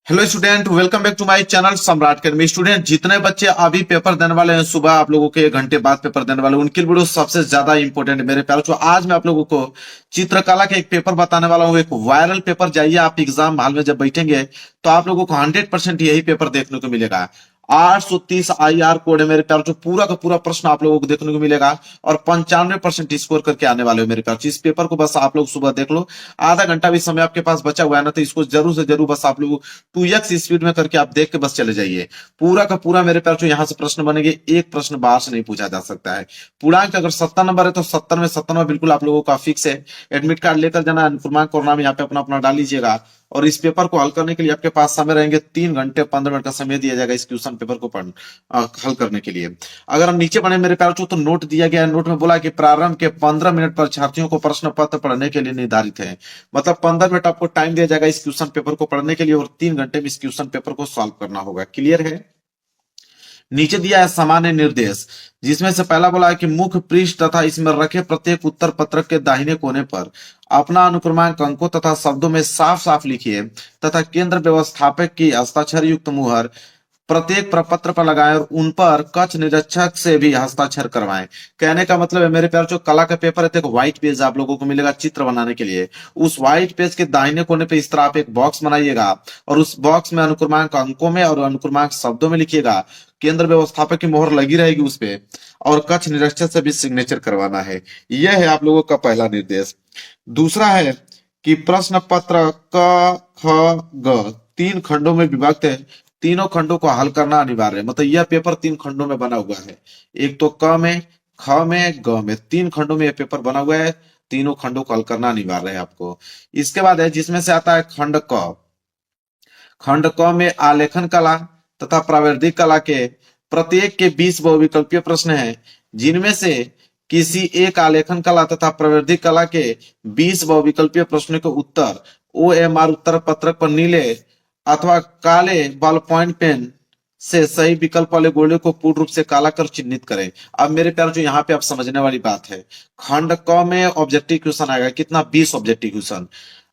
Hello student, welcome back to my channel Samrat academy. Student, जितने बच्चे अभी पेपर देने वाले हैं, सुबह आप लोगों के 1 घंटे बाद पेपर देने वाले हैं, उनके लिए वीडियो सबसे ज्यादा इंपॉर्टेंट है मेरे प्यारों। आज मैं आप लोगों को चित्रकला का एक पेपर बताने वाला हूँ, एक वायरल पेपर। जाइए, आप एग्जाम हॉल में जब बैठेंगे तो आप लोगों को 100% यही पेपर देखने को मिलेगा। 830 IR कोड है मेरे प्यारों, जो पूरा का पूरा प्रश्न आप लोगों को देखने को मिलेगा और 95% स्कोर करके आने वाले हो मेरे प्यारों। इस पेपर को बस आप लोग सुबह देख लो, आधा घंटा भी समय आपके पास बचा हुआ है ना, तो इसको जरूर से जरूर बस आप लोग 2x स्पीड में करके आप देख के बस चले जाइए। पूरा का पूरा मेरे प्यार, जो यहाँ से प्रश्न बनेंगे, एक प्रश्न बाहर से नहीं पूछा जा सकता है। पूर्णांक अगर 70 नंबर है तो 70 में 70 बिल्कुल आप लोगों का फिक्स है। एडमिट कार्ड लेकर जाना, पूर्णांक और नाम यहाँ पे अपना अपना डाल लीजिएगा। और इस पेपर को हल करने के लिए आपके पास समय रहेंगे 3 घंटे 15 मिनट का समय दिया जाएगा इस क्वेश्चन पेपर को हल करने के लिए। अगर हम नीचे बढ़े मेरे प्यारों, तो नोट दिया गया है। नोट में बोला कि प्रारंभ के 15 मिनट परीक्षार्थियों को प्रश्न पत्र पढ़ने के लिए निर्धारित है। मतलब 15 मिनट आपको टाइम दिया जाएगा इस क्वेश्चन पेपर को पढ़ने के लिए और 3 घंटे में इस क्वेश्चन पेपर को सॉल्व करना होगा। क्लियर है? नीचे दिया है सामान्य निर्देश, जिसमें से पहला बोला है कि मुख्य पृष्ठ तथा इसमें रखे प्रत्येक उत्तर पत्रक के दाहिने कोने पर अपना अनुक्रमांक अंकों तथा शब्दों में साफ साफ लिखिए तथा केंद्र व्यवस्थापक की हस्ताक्षर युक्त मुहर प्रत्येक प्रपत्र पर लगाएं और उन पर कक्ष निरीक्षक से भी हस्ताक्षर करवाएं। कहने का मतलब है मेरे प्यार, जो कला का पेपर है तो एक व्हाइट पेज आप लोगों को मिलेगा चित्र बनाने के लिए। उस व्हाइट पेज के दाहिने कोने पे इस तरह आप एक बॉक्स बनाइएगा और उस बॉक्स में अनुक्रमांक अंकों में और अनुक्रमांक शब्दों में लिखिएगा। केंद्र व्यवस्थापक की मोहर लगी रहेगी उस पे और कक्ष निरीक्षक से भी सिग्नेचर करवाना है। यह है आप लोगों का पहला निर्देश। दूसरा है कि प्रश्न पत्र क ख ग 3 खंडों में विभक्त है। तीनों खंडों को हल करना अनिवार्य है। मतलब यह पेपर 3 खंडों में बना हुआ है। एक तो क में, ख में, ग में, 3 खंडों में यह पेपर बना हुआ है। तीनों खंडों को हल करना अनिवार्य है आपको। इसके बाद है जिसमें से आता है खंड क। खंड क में आलेखन कला तथा प्रावैधिक कला के प्रत्येक के 20 बहुविकल्पीय प्रश्न हैं, जिनमें से किसी एक आलेखन कला तथा प्रावैधिक कला के 20 बहुविकल्पीय प्रश्नों के उत्तर OMR उत्तर पत्रक पर नीले अथवा काले बॉल पॉइंट पेन से सही विकल्प वाले गोले को पूर्ण रूप से काला कर चिन्हित करें। अब मेरे प्यार, जो यहाँ पे आप समझने वाली बात है, खंड क में ऑब्जेक्टिव क्वेश्चन आएगा कितना, 20 ऑब्जेक्टिव क्वेश्चन।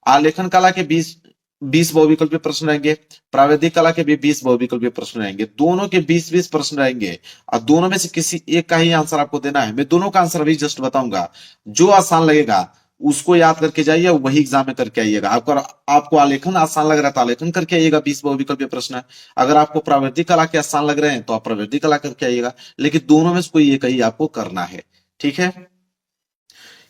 आलेखन कला के 20 बहुविकल्पीय प्रश्न रहेंगे, प्रावैधिक कला के भी 20 बहुविकल्पीय प्रश्न रहेंगे। दोनों के 20-20 प्रश्न रहेंगे और दोनों में से किसी एक का ही आंसर आपको देना है। मैं दोनों का आंसर अभी जस्ट बताऊंगा। जो आसान लगेगा उसको याद करके जाइए, वही एग्जाम में करके आइएगा। आपको आलेखन आसान लग रहा है तो आलेखन करके आइएगा, 20 बहुविकल्पीय प्रश्न है। अगर आपको प्रावैधिक कला के आसान लग रहे हैं तो आप प्रावैधिक कला करके आइएगा, लेकिन दोनों में से कोई एक ही आपको करना है। ठीक है?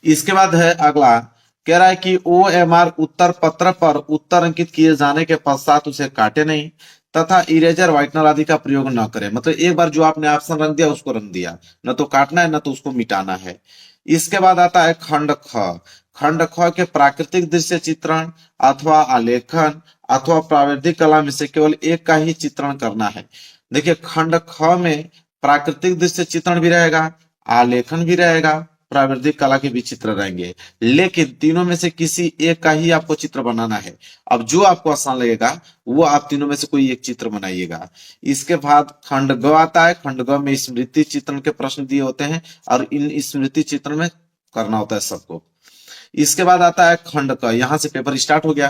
इसके बाद है अगला, कह रहा है कि OMR उत्तर पत्र पर उत्तर अंकित किए जाने के पश्चात उसे काटे नहीं तथा इरेजर व्हाइटनर आदि का प्रयोग न करें। मतलब एक बार जो आपने ऑप्शन रंग दिया उसको रंग दिया, न तो काटना है न तो उसको मिटाना है। इसके बाद आता है खंड ख। खंड ख के प्राकृतिक दृश्य चित्रण अथवा आलेखन अथवा प्रावैधिक कला में से केवल एक का ही चित्रण करना है। देखिए, खंड ख में प्राकृतिक दृश्य चित्रण भी रहेगा, आलेखन भी रहेगा, प्रावैधिक कला के भी चित्र रहेंगे, लेकिन तीनों में से किसी एक का ही आपको चित्र बनाना है। अब जो आपको आसान लगेगा वो आप तीनों में से कोई एक चित्र बनाइएगा। इसके बाद खंड ग आता है। खंड ग में स्मृति चित्रण के प्रश्न दिए होते हैं और इन स्मृति चित्रण में करना होता है सबको। इसके बाद आता है खंड क। यहां से पेपर स्टार्ट हो गया।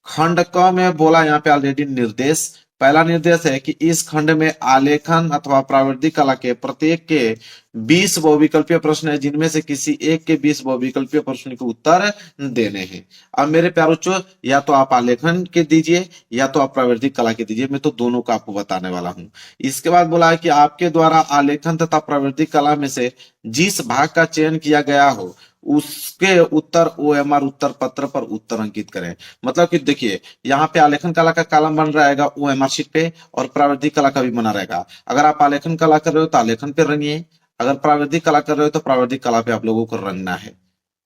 खंड क में बोला यहाँ पे ऑलरेडी निर्देश। पहला निर्देश है कि इस खंड में आलेखन अथवा प्रावैधिक कला के प्रत्येक के 20 बहुविकल्पीय प्रश्न है, जिनमें से किसी एक के 20 बहुविकल्पीय प्रश्न के उत्तर देने हैं। अब मेरे प्यारे बच्चों, या तो आप आलेखन के दीजिए या तो आप प्रावैधिक कला के दीजिए। मैं तो दोनों का आपको बताने वाला हूं। इसके बाद बोला है कि आपके द्वारा आलेखन तथा प्रावैधिक कला में से जिस भाग का चयन किया गया हो उसके उत्तर OMR उत्तर पत्र पर उत्तर अंकित करें। मतलब कि देखिए, यहाँ पे आलेखन कला का कॉलम बन रहेगा OMR शीट पे और प्रावैधिक कला का भी बना रहेगा। अगर आप आलेखन कला कर रहे हो तो आलेखन पे रंगिए, अगर प्रावैधिक कला कर रहे हो तो प्रावैधिक कला पे आप लोगों को रंगना है।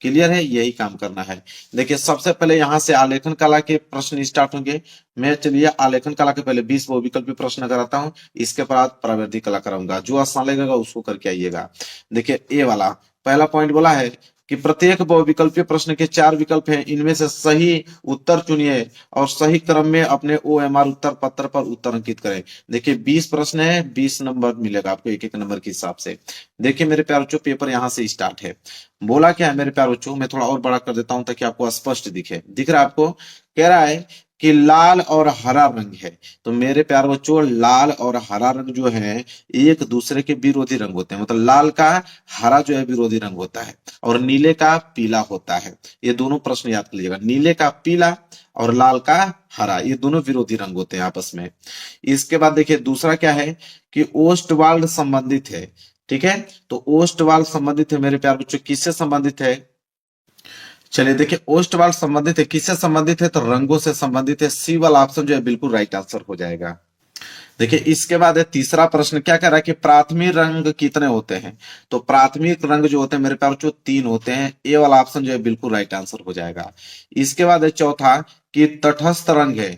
क्लियर है? यही काम करना है। देखिए, सबसे पहले यहाँ से आलेखन कला के प्रश्न स्टार्ट होंगे। मैं चलिए आलेखन कला के पहले 20 बहुविकल्पीय प्रश्न कराता हूँ, इसके बाद प्रावैधिक कला कराऊंगा। जो आसान लगेगा उसको करके आइएगा। देखिए, ए वाला पहला पॉइंट बोला है कि प्रत्येक बहुविकल्पीय प्रश्न के 4 विकल्प हैं, इनमें से सही उत्तर चुनिए और सही क्रम में अपने OMR उत्तर पत्र पर उत्तर अंकित करें। देखिए, 20 प्रश्न है, 20 नंबर मिलेगा आपको एक एक नंबर के हिसाब से। देखिए मेरे प्यारे बच्चों, पेपर यहाँ से स्टार्ट है। बोला क्या है मेरे प्यारे बच्चों, मैं थोड़ा और बड़ा कर देता हूं ताकि आपको स्पष्ट दिखे। दिख रहा है आपको? कह रहा है कि लाल और हरा रंग है। तो मेरे प्यारे बच्चों, लाल और हरा रंग जो है एक दूसरे के विरोधी रंग होते हैं। मतलब लाल का हरा जो है विरोधी रंग होता है और नीले का पीला होता है। ये दोनों प्रश्न याद कर लीजिएगा, नीले का पीला और लाल का हरा, ये दोनों विरोधी रंग होते हैं आपस में। इसके बाद देखिए दूसरा क्या है कि ओस्टवाल्ड संबंधित है। ठीक है, तो ओस्टवाल्ड संबंधित है मेरे प्यारे बच्चों, किससे संबंधित है? चलिए देखिए, ओस्टवाल्ड संबंधित है, किससे संबंधित है? तो रंगों से संबंधित है। सी वाला ऑप्शन जो है बिल्कुल राइट आंसर हो जाएगा। देखिए इसके बाद है तीसरा प्रश्न, क्या कह रहा है कि प्राथमिक रंग कितने होते हैं? तो प्राथमिक रंग जो होते हैं मेरे प्यारे बच्चों 3 होते हैं। ए वाला ऑप्शन जो है बिल्कुल राइट आंसर हो जाएगा। इसके बाद है चौथा कि तटस्थ रंग है।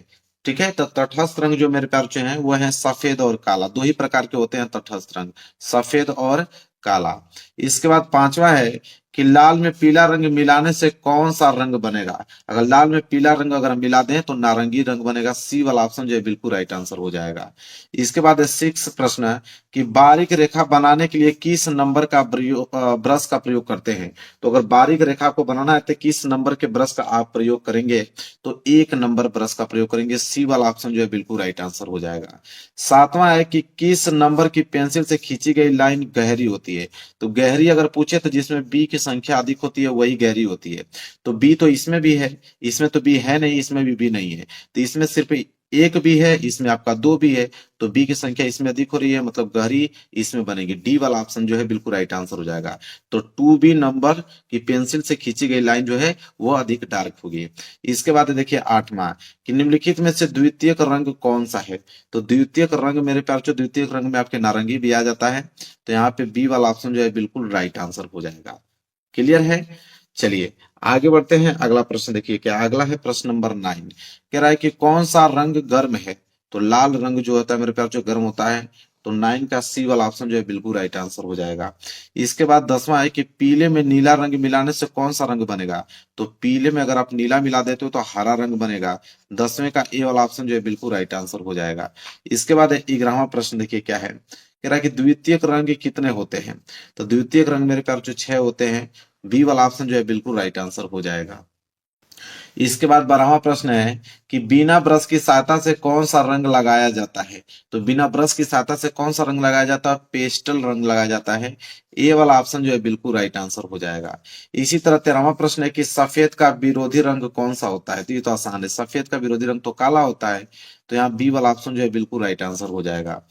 ठीक है, तो तटस्थ रंग जो मेरे प्यारे बच्चों हैं वो है सफेद और काला। दो ही प्रकार के होते हैं तटस्थ रंग, सफेद और काला। इसके बाद पांचवा है कि लाल में पीला रंग मिलाने से कौन सा रंग बनेगा? अगर लाल में पीला रंग अगर हम मिला दें तो नारंगी रंग बनेगा। सी वाला ऑप्शन जो है बिल्कुल राइट आंसर हो जाएगा। इसके बाद सिक्स प्रश्न है कि बारीक रेखा बनाने के लिए किस नंबर का ब्रश का प्रयोग करते हैं? तो अगर बारीक रेखा को बनाना है तो किस नंबर के ब्रश का आप प्रयोग करेंगे? तो 1 नंबर ब्रश का प्रयोग करेंगे। सी वाला ऑप्शन जो है बिल्कुल राइट आंसर हो जाएगा। सातवां है कि किस नंबर की पेंसिल से खींची गई लाइन गहरी होती है? तो गहरी अगर पूछे तो जिसमें बी की संख्या अधिक होती है वही गहरी होती है। तो बी तो इसमें भी है, इसमें तो बी है नहीं, इसमें भी बी नहीं है। तो इसमें सिर्फ एक बी है, इसमें आपका 2 बी है। तो बी की संख्या इसमें अधिक हो रही है, मतलब गहरी इसमें बनेगी। डी वाला ऑप्शन जो है बिल्कुल राइट आंसर हो जाएगा। तो 2B नंबर की पेंसिल से खींची गई लाइन जो है वो अधिक डार्क होगी। इसके बाद देखिए आठवां कि निम्नलिखित में से द्वितीयक रंग कौन सा है? तो द्वितीयक रंग मेरे प्यार जो द्वितीयक रंग में आपके नारंगी भी आ जाता है। तो यहाँ पे बी वाला ऑप्शन जो है बिल्कुल राइट आंसर हो जाएगा। क्लियर है? चलिए आगे बढ़ते हैं। अगला प्रश्न देखिए क्या अगला है, प्रश्न नंबर 9। कह रहा है कि कौन सा रंग गर्म है? तो लाल रंग जो होता है मेरे प्यार जो गर्म होता है। तो 9 का सी वाला ऑप्शन जो है बिल्कुल राइट आंसर हो जाएगा। इसके बाद 10वां है कि पीले में नीला रंग मिलाने से कौन सा रंग बनेगा? तो पीले में अगर आप नीला मिला देते हो तो हरा रंग बनेगा। 10वें का ए वाला ऑप्शन जो है बिल्कुल राइट आंसर हो जाएगा। इसके बाद 11वां प्रश्न देखिए क्या है, कह रहा है कि द्वितीयक रंग कितने होते हैं? तो द्वितीयक रंग मेरे प्यार जो 6 होते हैं। बी वाला ऑप्शन जो है बिल्कुल राइट आंसर हो जाएगा। इसके बाद 12वां प्रश्न है कि बिना ब्रश की सहायता से कौन सा रंग लगाया जाता है? तो बिना ब्रश की सहायता से कौन सा रंग लगाया जाता है? पेस्टल रंग लगाया जाता है। ए वाला ऑप्शन जो है बिल्कुल राइट आंसर हो जाएगा। इसी तरह 13वां प्रश्न है कि सफेद का विरोधी रंग कौन सा होता है? तो ये तो आसान है, सफेद का विरोधी रंग तो काला होता है। तो यहाँ बी वाला ऑप्शन जो है बिल्कुल राइट आंसर हो जाएगा।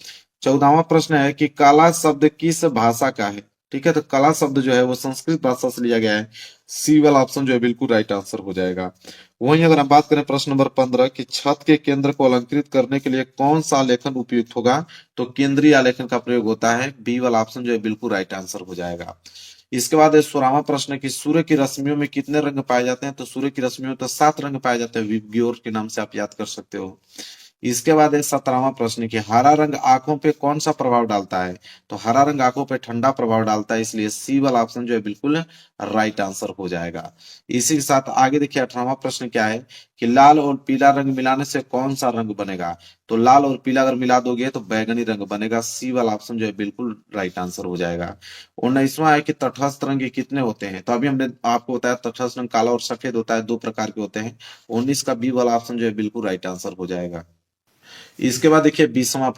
14वां प्रश्न है कि काला शब्द किस भाषा का है? ठीक है, तो काला शब्द जो है वो संस्कृत भाषा से लिया गया है। सी वाला ऑप्शन जो है बिल्कुल राइट आंसर हो जाएगा। वहीं अगर हम बात करें प्रश्न नंबर 15 कि छत के केंद्र को अलंकृत करने के लिए कौन सा आलेखन उपयुक्त होगा? तो केंद्रीय आलेखन का प्रयोग होता है। बी वाला ऑप्शन जो है बिल्कुल राइट आंसर हो जाएगा। इसके बाद 16वां प्रश्न है कि सूर्य की रश्मियों में कितने रंग पाए जाते हैं? तो सूर्य की रश्मियों में तो 7 रंग पाए जाते हैं, विबग्योर के नाम से आप याद कर सकते हो। इसके बाद है 17वां प्रश्न कि हरा रंग आंखों पे कौन सा प्रभाव डालता है? तो हरा रंग आंखों पे ठंडा प्रभाव डालता है, इसलिए सी वाला ऑप्शन जो है बिल्कुल राइट आंसर हो जाएगा। इसी के साथ आगे देखिए 18वां प्रश्न क्या है कि लाल और पीला रंग मिलाने से कौन सा रंग बनेगा? तो लाल और पीला अगर मिला दोगे तो बैगनी रंग बनेगा। सी वाला ऑप्शन जो है बिल्कुल राइट आंसर हो जाएगा। 19वां है कि तटस्थ रंग कितने होते हैं? तो अभी हमने आपको बताया तटस्थ रंग काला और सफेद होता है, 2 प्रकार के होते हैं। 19 का बी वाला ऑप्शन जो है बिल्कुल राइट आंसर हो जाएगा। इसके बाद देखिए 20वां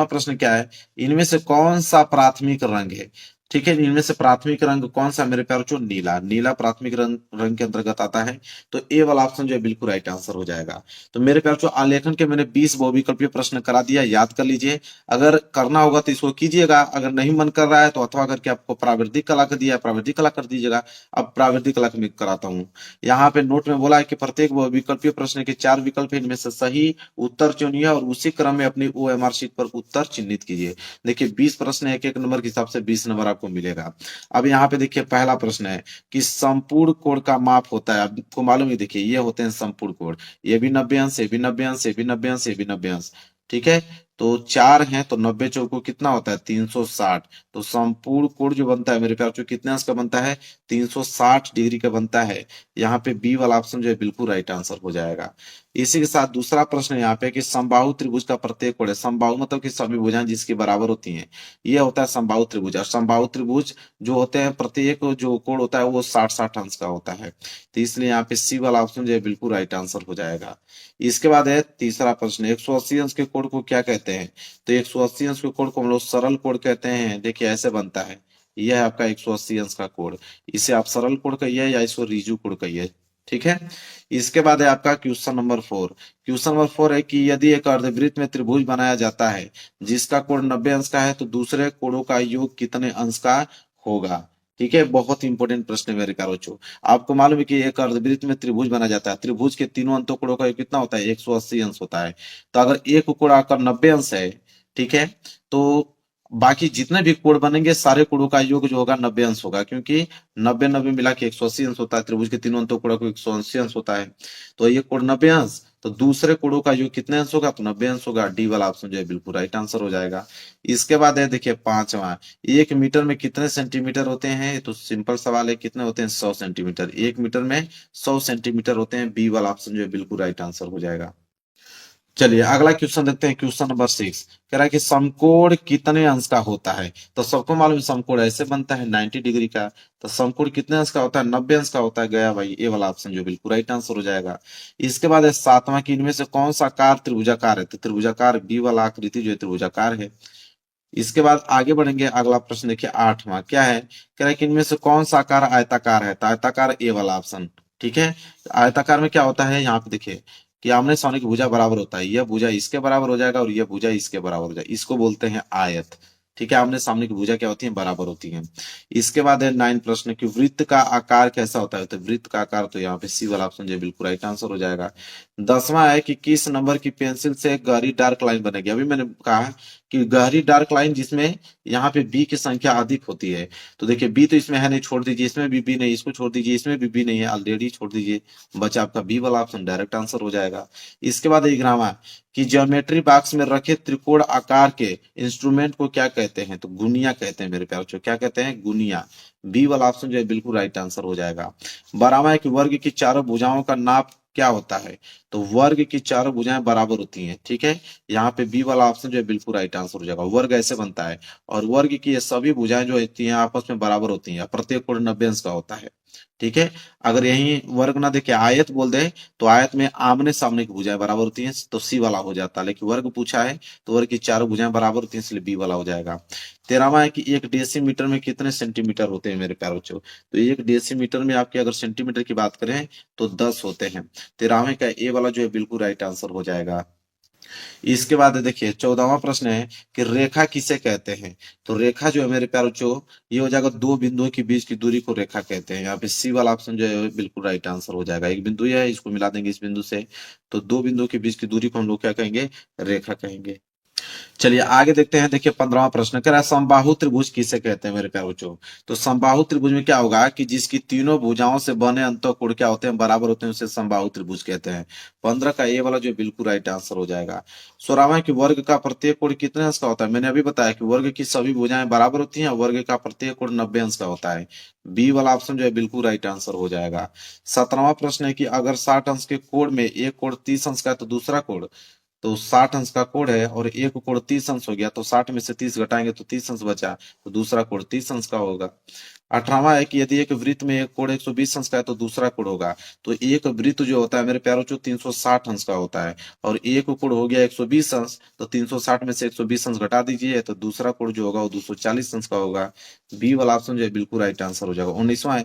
प्रश्न क्या है, इनमें से कौन सा प्राथमिक रंग है? ठीक है, इनमें से प्राथमिक रंग कौन सा मेरे प्यार बच्चों? नीला। नीला प्राथमिक रंग के अंतर्गत आता है। तो ए वाला ऑप्शन जो है बिल्कुल राइट आंसर हो जाएगा। तो मेरे प्यार बच्चों आलेखन के मैंने 20 बहुविकल्पीय प्रश्न करा दिया, याद कर लीजिए। अगर करना होगा तो इसको कीजिएगा, अगर नहीं मन कर रहा है तो अथवा करके आपको प्रावृद्धिक कला कर दिया, प्रावृद्धिक कला कर दीजिएगा। अब प्रावृद्धिक कला में कराता हूँ। यहाँ पे नोट में बोला है कि प्रत्येक बहुविकल्पीय प्रश्न के 4 विकल्प है, इनमें से सही उत्तर चुनिए और उसी क्रम में अपनी ओएमआर शीट पर उत्तर चिन्हित कीजिए। देखिए 20 प्रश्न है, एक नंबर के हिसाब से 20 नंबर आपको मिलेगा। अब यहाँ पे देखिए पहला प्रश्न है कि संपूर्ण कोण का माप होता है, आपको मालूम है, देखिए ये होते हैं संपूर्ण कोण। ये भी 90 अंश, ये भी 90 अंश, ये भी 90 अंश, ये भी 90 अंश। ठीक है, तो 4 हैं तो 90 चौको कितना होता है? 360। तो संपूर्ण कोण जो बनता है मेरे प्यार बच्चों कितने अंश का बनता है? 360 डिग्री का बनता है। यहाँ पे बी वाला ऑप्शन जो है बिल्कुल राइट आंसर हो जाएगा। इसी के साथ दूसरा प्रश्न यहाँ पे कि समबाहु त्रिभुज का प्रत्येक कोण है। समबाहु मतलब कि सभी भुजाएं जिसकी बराबर होती हैं, ये होता है समबाहु त्रिभुज। और समबाहु त्रिभुज जो होते हैं प्रत्येक जो कोण होता है वो 60-60 अंश का होता है। तो इसलिए यहाँ पे सी वाला ऑप्शन जो है बिल्कुल राइट आंसर हो जाएगा। इसके बाद है तीसरा प्रश्न, 180 अंश के कोण को क्या कहते हैं? तो 180 अंश के कोण को हम लोग सरल कोण कहते हैं। देखिए ऐसे बनता है, यह है आपका 180 अंश का कोण। इसे आप सरल कोण कहिए या इसको रीजु कोण कहिए, ठीक है। इसके बाद है आपका क्वेश्चन नंबर 4। क्वेश्चन नंबर 4 है कि यदि एक अर्धवृत्त में त्रिभुज बनाया जाता है जिसका कोण 90 अंश का है तो दूसरे कोणों का योग कितने अंश का होगा? ठीक है, बहुत इंपॉर्टेंट प्रश्न है मेरे प्यारे बच्चों। आपको मालूम है कि एक अर्धवृत्त में त्रिभुज बना जाता है, त्रिभुज के तीनों अंतों कोणों का योग कितना होता है? 180 अंश होता है। तो अगर एक कोण आकर 90 अंश है, ठीक है, तो बाकी जितने भी कोण बनेंगे सारे कोणों का योग जो होगा 90 अंश होगा, क्योंकि 90-90 मिला के 180 अंश होता है। त्रिभुज के तीनों अंतों कोणों को 180 अंश होता है। तो ये कोण 90 अंश, तो दूसरे कोणों का योग कितने अंश होगा? तो 90 अंश होगा। डी वाला ऑप्शन जो है बिल्कुल राइट आंसर हो जाएगा। इसके बाद है देखिए पांचवा, 1 मीटर में कितने सेंटीमीटर होते हैं? तो सिंपल सवाल है, कितने होते हैं? 100 सेंटीमीटर। 1 मीटर में 100 सेंटीमीटर होते हैं। बी वाला ऑप्शन जो है बिल्कुल राइट आंसर हो जाएगा। चलिए अगला क्वेश्चन देखते हैं, क्वेश्चन नंबर 6 कह रहा है कि समकोण कितने अंश का होता है? तो सबको मालूम है समकोण ऐसे बनता है 90 डिग्री का। तो समकोण कितने अंश का होता है? 90 अंश का होता है। गया भाई, ए वाला ऑप्शन जो बिल्कुल राइट आंसर हो जाएगा। इसके बाद है सातवां कि इनमें से कौन सा आकार त्रिभुजाकार है? तो त्रिभुजाकार बी वाला आकृति जो है त्रिभुजाकार है। इसके बाद आगे बढ़ेंगे, अगला प्रश्न देखिए आठवां क्या है? कह रहा है कि इनमें से कौन सा आकार आयताकार है? तो आयताकार ए वाला ऑप्शन, ठीक है। आयताकार में क्या होता है? यहाँ पे देखिए कि आमने सामने की भुजा बराबर होता है, यह भुजा इसके बराबर हो जाएगा और यह भुजा इसके बराबर हो जाएगा, इसको बोलते हैं आयत, ठीक है। आमने सामने की भुजा क्या होती है? बराबर होती है। इसके बाद है 9 प्रश्न कि वृत्त का आकार कैसा होता है? तो वृत्त का आकार, तो यहाँ पे सी वाला ऑप्शन जो बिल्कुल राइट आंसर हो जाएगा। 10वां है कि किस नंबर की पेंसिल से गहरी डार्क लाइन बनेगी? अभी मैंने कहा कि गहरी डार्क लाइन जिसमें यहाँ पे बी की संख्या अधिक होती है। तो देखिए बी तो इसमें है नहीं, छोड़ दीजिए। इसमें भी बी नहीं, इसको छोड़ दीजिए। इसमें भी बी नहीं है, ऑलरेडी छोड़ दीजिए। बचा आपका बी वाला ऑप्शन, डायरेक्ट आंसर हो जाएगा। इसके बाद 11वां कि ज्योमेट्री बॉक्स में रखे त्रिकोण आकार के इंस्ट्रूमेंट को क्या कहते हैं? तो गुनिया कहते हैं मेरे प्यारे बच्चों। क्या कहते हैं? गुनिया। बी वाला ऑप्शन जो है बिल्कुल राइट आंसर हो जाएगा। 12वां है कि वर्ग की चारों भुजाओं का नाप क्या होता है? तो वर्ग की चारों भुजाएं बराबर होती हैं, ठीक है। यहाँ पे बी वाला ऑप्शन जो है बिल्कुल राइट आंसर हो जाएगा। वर्ग ऐसे बनता है और वर्ग की ये सभी भुजाएं जो होती हैं आपस में बराबर होती हैं। प्रत्येक कोण 90 अंश का होता है, ठीक है। अगर यही वर्ग ना देखे आयत बोल दे तो आयत में आमने सामने की भुजाएं बराबर होती हैं, तो सी वाला हो जाता है। लेकिन वर्ग पूछा है तो वर्ग की चारों भुजाएं बराबर होती हैं, इसलिए बी वाला हो जाएगा। 13वां है कि 1 डेसीमीटर में कितने सेंटीमीटर होते हैं मेरे प्यारे बच्चों? तो 1 डेसीमीटर में आपके अगर सेंटीमीटर की बात करें तो 10 होते हैं। 13वें का ए वाला जो है बिल्कुल राइट आंसर हो जाएगा। इसके बाद देखिए 14वां प्रश्न है कि रेखा किसे कहते हैं? तो रेखा जो है मेरे प्यारे बच्चों ये हो जाएगा दो बिंदुओं के बीच की दूरी को रेखा कहते हैं। यहाँ पे सी वाला ऑप्शन जो है बिल्कुल राइट आंसर हो जाएगा। एक बिंदु है, इसको मिला देंगे इस बिंदु से, तो दो बिंदुओं के बीच की दूरी को हम लोग क्या कहेंगे? रेखा कहेंगे। चलिए आगे देखते हैं। देखिए 15वां प्रश्न कह रहा है समबाहु त्रिभुज किसे कहते हैं मेरे प्यारे बच्चों? तो समबाहु त्रिभुज में क्या होगा कि जिसकी तीनों भुजाओं से बने अंतःकोण क्या होते हैं? बराबर होते हैं, उसे समबाहु त्रिभुज कहते हैं। 15 का ए वाला जो बिल्कुल राइट आंसर हो जाएगा। 16वां कि वर्ग का प्रत्येक कोण कितने अंश का होता है? मैंने अभी बताया कि वर्ग की सभी भुजाएं बराबर होती हैं, वर्ग का प्रत्येक कोण 90 अंश का होता है। बी वाला ऑप्शन जो है बिल्कुल राइट आंसर हो जाएगा। 17वां प्रश्न है कि अगर 60 अंश के कोण में एक कोण 30 अंश का है तो दूसरा कोण, तो 60 अंश का कोण है और एक कोण 30 अंश हो गया, तो 60 में से 30 घटाएंगे तो 30 अंश बचा, तो दूसरा कोण 30 अंश का होगा। 18वां है कि यदि एक वृत्त में एक कोण 120 अंश का है तो दूसरा कोण होगा। तो एक वृत्त जो होता है मेरे प्यारों जो 360 अंश का होता है और एक कोण हो गया 120 अंश, तो 360 में से 120 अंश घटा दीजिए तो दूसरा कोण जो होगा वो 240 अंश का होगा। बी वाला ऑप्शन जो है बिल्कुल राइट आंसर हो जाएगा। 19वां है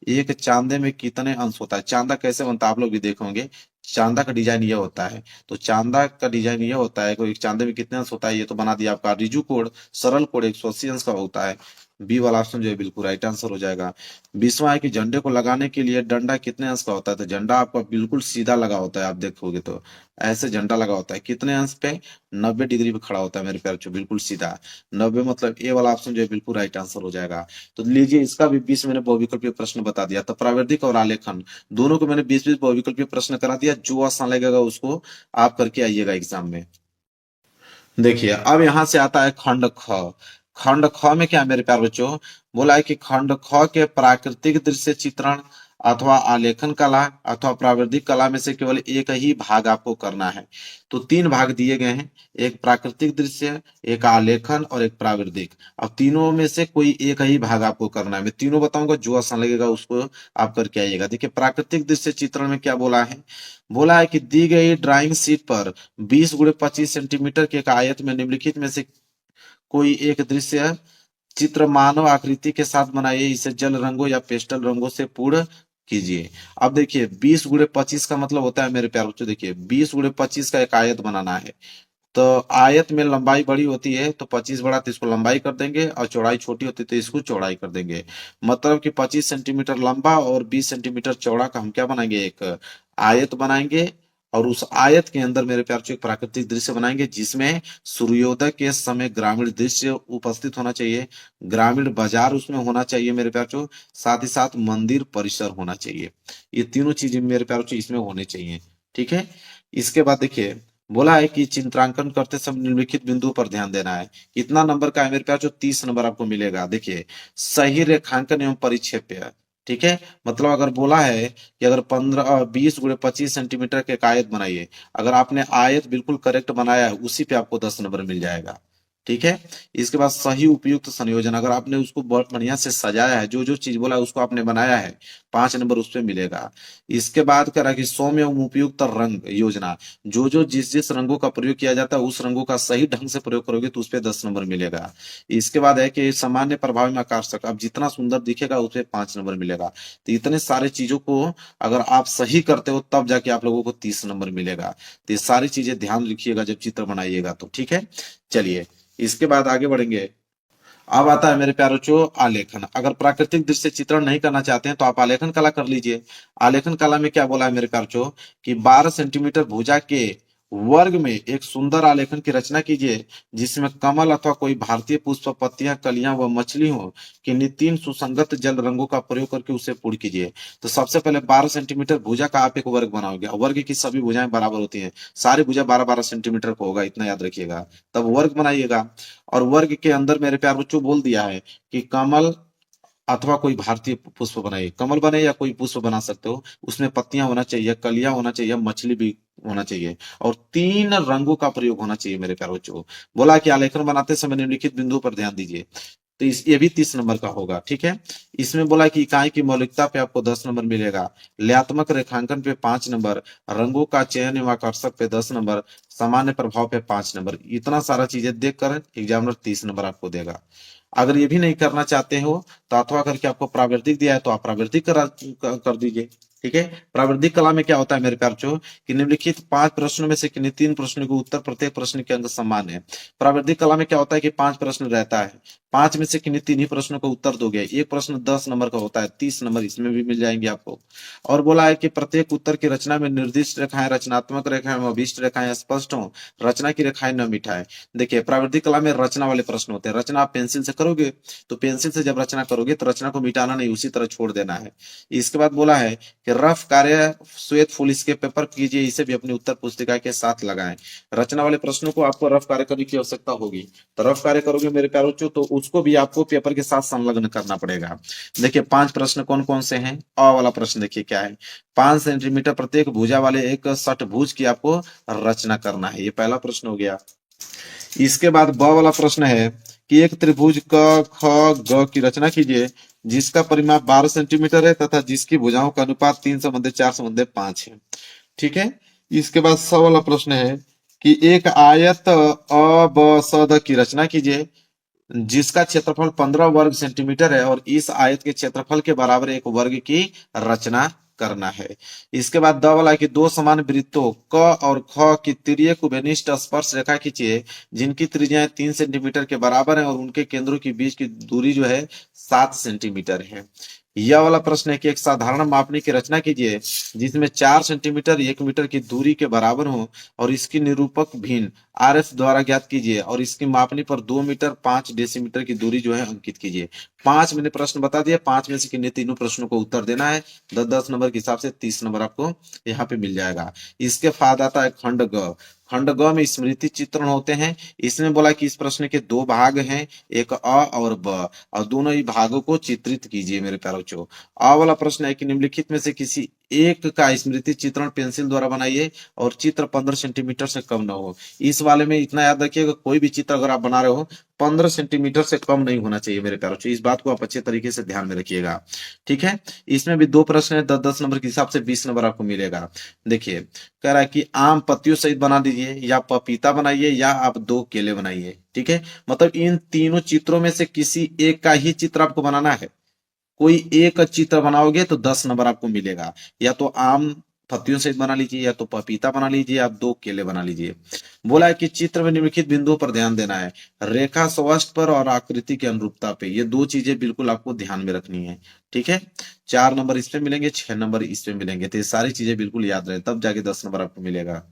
एक चांदे में कितने अंश होता है? चांदा कैसे बनता है आप लोग भी देखोगे। चांदा का डिजाइन ये होता है, तो चांदा का डिजाइन ये होता है कोई चांदे में कितने अंश होता है ये तो बना दिया आपका। रिजु कोण सरल कोण 180 अंश का होता है। बी वाला ऑप्शन जो है बिल्कुल राइट आंसर हो जाएगा। 20वां है कि झंडे को लगाने के लिए डंडा कितने अंश का होता है? तो झंडा आपका बिल्कुल सीधा लगा होता है, आप देखोगे तो ऐसे झंडा लगा होता है। कितने अंश पे? 90 डिग्री पे खड़ा होता है मेरे प्यारे, बिल्कुल सीधा। 90 मतलब ए वाला ऑप्शन जो है बिल्कुल राइट आंसर हो जाएगा। तो लीजिए इसका भी 20 मैंने बहुविकल्पीय प्रश्न बता दिया। तो प्राविधिक और आलेखन दोनों को मैंने 20-20 बहुविकल्पीय प्रश्न करा दिया। जो आसान लगेगा उसको आप करके आइएगा एग्जाम में। देखिए अब यहां से आता है खंड ख। खंड ख में क्या है मेरे प्यारे बच्चों? बोला है कि खंड ख के प्राकृतिक दृश्य चित्रण अथवा आलेखन कला अथवा प्राविधिक कला में से केवल एक ही भाग आपको करना है। तो 3 भाग दिए गए हैं, एक प्राकृतिक दृश्य, एक आलेखन और एक प्राविधिक। अब तीनों में से कोई एक ही भाग आपको करना है। मैं तीनों बताऊंगा, जो आसान लगेगा उसको आप करके आइएगा। देखिए प्राकृतिक दृश्य चित्रण में क्या बोला है, बोला है कि दी गई ड्राइंग शीट पर 20 गुणे 25 सेंटीमीटर के एक आयत में निम्नलिखित में से कोई एक दृश्य चित्र मानव आकृति के साथ बनाइए, इसे जल रंगों या पेस्टल रंगों से पूर्ण कीजिए। अब देखिए 20 गुणे 25 का मतलब होता है मेरे प्यारे बच्चों, देखिए 20 गुणे 25 का एक आयत बनाना है। तो आयत में लंबाई बड़ी होती है तो 25 बड़ा, तो इसको लंबाई कर देंगे, और चौड़ाई छोटी होती है तो इसको चौड़ाई कर देंगे। मतलब कि 25 सेंटीमीटर लंबा और 20 सेंटीमीटर चौड़ा का हम क्या बनाएंगे, एक आयत बनाएंगे। और उस आयत के अंदर मेरे प्यार एक प्राकृतिक दृश्य बनाएंगे, जिसमें सूर्योदय के समय ग्रामीण दृश्य उपस्थित होना चाहिए, ग्रामीण बाजार उसमें होना चाहिए मेरे प्यार, साथ ही साथ मंदिर परिसर होना चाहिए। ये तीनों चीजें मेरे प्यार इसमें होने चाहिए। ठीक है। इसके बाद देखिए बोला है कि चित्रांकन करते समय निम्नलिखित बिंदु पर ध्यान देना है। कितना नंबर का है मेरे प्यार, 30 नंबर आपको मिलेगा। देखिए सही रेखांकन एवं परिक्षेप्य। ठीक है। मतलब अगर बोला है कि अगर 20 गुणे 25 सेंटीमीटर के एक आयत बनाइए, अगर आपने आयत बिल्कुल करेक्ट बनाया है उसी पे आपको 10 नंबर मिल जाएगा। ठीक है। इसके बाद सही उपयुक्त संयोजन, अगर आपने उसको बहुत बढ़िया से सजाया है, जो जो चीज बोला है उसको आपने बनाया है, 5 नंबर उस पे मिलेगा। इसके बाद कह रहा है कि सौम्य एवं उपयुक्त रंग योजना, जो जो जिस जिस रंगों का प्रयोग किया जाता है उस रंगों का सही ढंग से प्रयोग करोगे तो उस पे 10 नंबर मिलेगा। इसके बाद है कि सामान्य प्रभाव में आकर्षक, अब जितना सुंदर दिखेगा उस पे 5 नंबर मिलेगा। तो इतने सारे चीजों को अगर आप सही करते हो तब जाके आप लोगों को 30 नंबर मिलेगा। तो ये सारी चीजें ध्यान रखिएगा जब चित्र बनाइएगा तो। ठीक है। चलिए इसके बाद आगे बढ़ेंगे। अब आता है मेरे प्यारे बच्चों आलेखन। अगर प्राकृतिक दृश्य चित्रण नहीं करना चाहते हैं तो आप आलेखन कला कर लीजिए। आलेखन कला में क्या बोला है मेरे प्यारे बच्चों कि 12 सेंटीमीटर भुजा के वर्ग में एक सुंदर आलेखन की रचना कीजिए, जिसमें कमल अथवा कोई भारतीय पुष्प, पत्तियां, कलियां व मछली हो कि 3 सुसंगत जल रंगों का प्रयोग करके उसे पूर्ण कीजिए। तो सबसे पहले 12 सेंटीमीटर भुजा का आप एक वर्ग बनाओगे। वर्ग की सभी भुजाएं बराबर होती हैं, सारी भुजा 12-12 सेंटीमीटर का होगा, इतना याद रखिएगा। तब वर्ग बनाइएगा। और वर्ग के अंदर मेरे प्यार बच्चों बोल दिया है कि कमल अथवा कोई भारतीय पुष्प बनाइए। कमल बने या कोई पुष्प बना सकते हो, उसमें पत्तियां होना चाहिए, कलियां होना चाहिए, मछली भी होना चाहिए, और 3 रंगों का प्रयोग होना चाहिए मेरे प्यारे बच्चों। बोला कि आलेखन बनाते समय निम्नलिखित बिंदु पर ध्यान दीजिए। तो ये भी 30 नंबर का होगा। ठीक है। इसमें बोला कि इकाई की मौलिकता पे आपको 10 नंबर मिलेगा, लयात्मक रेखांकन पे 5 नंबर, रंगों का चयन एवं आकर्षक पे 10 नंबर, सामान्य प्रभाव पे 5 नंबर। इतना सारा चीजें देखकर एग्जामिनर 30 नंबर आपको देगा। अगर ये भी नहीं करना चाहते हो तो अथवा करके आपको प्राविधिक दिया है तो आप प्राविधिक कर दीजिए। ठीक है। प्राविधिक कला में क्या होता है मेरे प्यार बच्चों कि निम्नलिखित 5 प्रश्नों में से किन्हीं 3 प्रश्नों के उत्तर, प्रत्येक प्रश्न के अंक समान है। प्राविधिक कला में क्या होता है कि 5 प्रश्न रहता है, 5 में से किन्हीं 3 ही प्रश्नों का उत्तर दोगे। एक प्रश्न 10 नंबर का होता है, 30 नंबर इसमें भी मिल जाएंगे आपको। और बोला है कि प्रत्येक उत्तर की रचना में निर्दिष्ट रेखाएं, रचनात्मक रेखाएं, अभीष्ट रेखाएं स्पष्ट हो, रचना की रेखाएं न मिटाएं। देखिए प्राविधिक कला में रचना वाले प्रश्न होते हैं। रचना आप पेंसिल से करोगे तो पेंसिल से जब रचना करोगे तो रचना को मिटाना नहीं, उसी तरह छोड़ देना है। इसके बाद बोला है कि रफ कार्य श्वेत फूल इसके पेपर कीजिए, इसे भी अपनी उत्तर पुस्तिका के साथ लगाएं। रचना वाले प्रश्नों को आपको रफ कार्य करने की आवश्यकता होगी, तो रफ कार्य करोगे मेरे प्यारे बच्चों तो उसको भी आपको पेपर के साथ संलग्न करना पड़ेगा। देखिए 5 प्रश्न कौन कौन से हैं। अ वाला प्रश्न देखिए क्या है, 5 सेंटीमीटर प्रत्येक भुजा वाले एक षटभुज की आपको रचना करना है। ये पहला प्रश्न हो गया। इसके बाद ब वाला प्रश्न है कि एक त्रिभुज क ख ग की रचना कीजिए, जिसका परिमाप 12 सेंटीमीटर है तथा जिसकी भुजाओं का अनुपात 3/4/5 है। ठीक है। इसके बाद स वाला प्रश्न है कि एक आयत अ ब स द की रचना कीजिए, जिसका क्षेत्रफल 15 वर्ग सेंटीमीटर है और इस आयत के क्षेत्रफल के बराबर एक वर्ग की रचना करना है। इसके बाद द वाला कि 2 समान वृत्तों क और ख की तिर्यक उभयनिष्ठ स्पर्श रेखा खींचिए, जिनकी त्रिज्याएं 3 सेंटीमीटर के बराबर है और उनके केंद्रों के बीच की दूरी जो है 7 सेंटीमीटर है। यह वाला प्रश्न है कि एक साधारण मापनी की रचना कीजिए, जिसमें 4 सेंटीमीटर 1 मीटर की दूरी के बराबर हो और इसकी निरूपक भिन्न RF द्वारा ज्ञात कीजिए और इसकी मापनी पर 2 मीटर 5 डेसीमीटर की दूरी जो है अंकित कीजिए। 5 मैंने प्रश्न बता दिया, 5 में से किन्हीं तीनों प्रश्नों को उत्तर देना है। 10-10 नंबर के हिसाब से 30 नंबर आपको यहाँ पे मिल जाएगा। इसके बाद आता है खंड ग। खंड ग में स्मृति चित्रण होते हैं। इसने बोला कि इस प्रश्न के दो भाग हैं, एक अ और ब, और दोनों ही भागों को चित्रित कीजिए मेरे प्यारे बच्चों। अ वाला प्रश्न है कि निम्नलिखित में से किसी एक का स्मृति चित्रण पेंसिल द्वारा बनाइए और चित्र 15 सेंटीमीटर से कम न हो। इस वाले में इतना याद रखिएगा, कोई भी चित्र अगर आप बना रहे हो 15 सेंटीमीटर से कम नहीं होना चाहिए मेरे प्यारे बच्चों। इस बात को आप अच्छे तरीके से ध्यान में रखिएगा, ठीक है। इसमें भी दो प्रश्न है, 10-10 नंबर के हिसाब से 20 नंबर आपको मिलेगा। देखिए, कह रहा है कि आम पत्तियों सहित बना दीजिए, या पपीता बनाइए, या आप दो केले बनाइए, ठीक है। मतलब इन तीनों चित्रों में से किसी एक का ही चित्र आपको बनाना है। कोई एक चित्र बनाओगे तो 10 नंबर आपको मिलेगा। या तो आम पत्तियों से बना लीजिए, या तो पपीता बना लीजिए, आप दो केले बना लीजिए। बोला है कि चित्र में निम्नलिखित बिंदुओं पर ध्यान देना है, रेखा स्पष्ट पर और आकृति की अनुरूपता पे। ये दो चीजें बिल्कुल आपको ध्यान में रखनी है, ठीक है। 4 नंबर इसमें मिलेंगे, 6 नंबर इसमें मिलेंगे, तो ये सारी चीजें बिल्कुल याद रहे, तब जाके 10 नंबर आपको मिलेगा।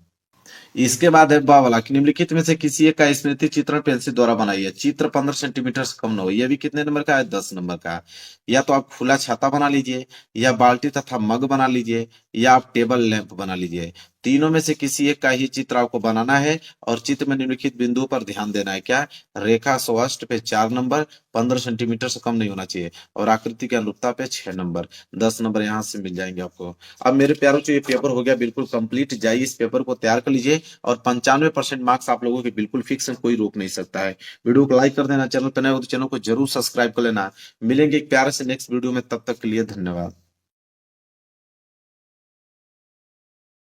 इसके बाद है बा वाला कि निम्नलिखित में से किसी एक का स्मृति चित्रण पेंसिल द्वारा बनाइए, चित्र 15 सेंटीमीटर से कम न हो। यह भी कितने नंबर का है? 10 नंबर का। या तो आप खुला छाता बना लीजिए, या बाल्टी तथा मग बना लीजिए, या आप टेबल लैंप बना लीजिए। तीनों में से किसी एक का ही चित्र आपको बनाना है, और चित्र में निम्नलिखित बिंदुओं पर ध्यान देना है। क्या? रेखा स्पष्ट पे 4 नंबर, 15 सेंटीमीटर से कम नहीं होना चाहिए, और आकृति की अनुरूपता पे 6 नंबर। 10 नंबर यहाँ से मिल जाएंगे आपको। अब मेरे प्यारों से ये पेपर हो गया बिल्कुल कंप्लीट। जाइए इस पेपर को तैयार कर लीजिए, और 95% मार्क्स आप लोगों के बिल्कुल फिक्स है, कोई रोक नहीं सकता है। वीडियो को लाइक कर देना, चैनल पर नए हो तो चैनल को जरूर सब्सक्राइब कर लेना। मिलेंगे एक प्यारे से नेक्स्ट वीडियो में, तब तक के लिए धन्यवाद।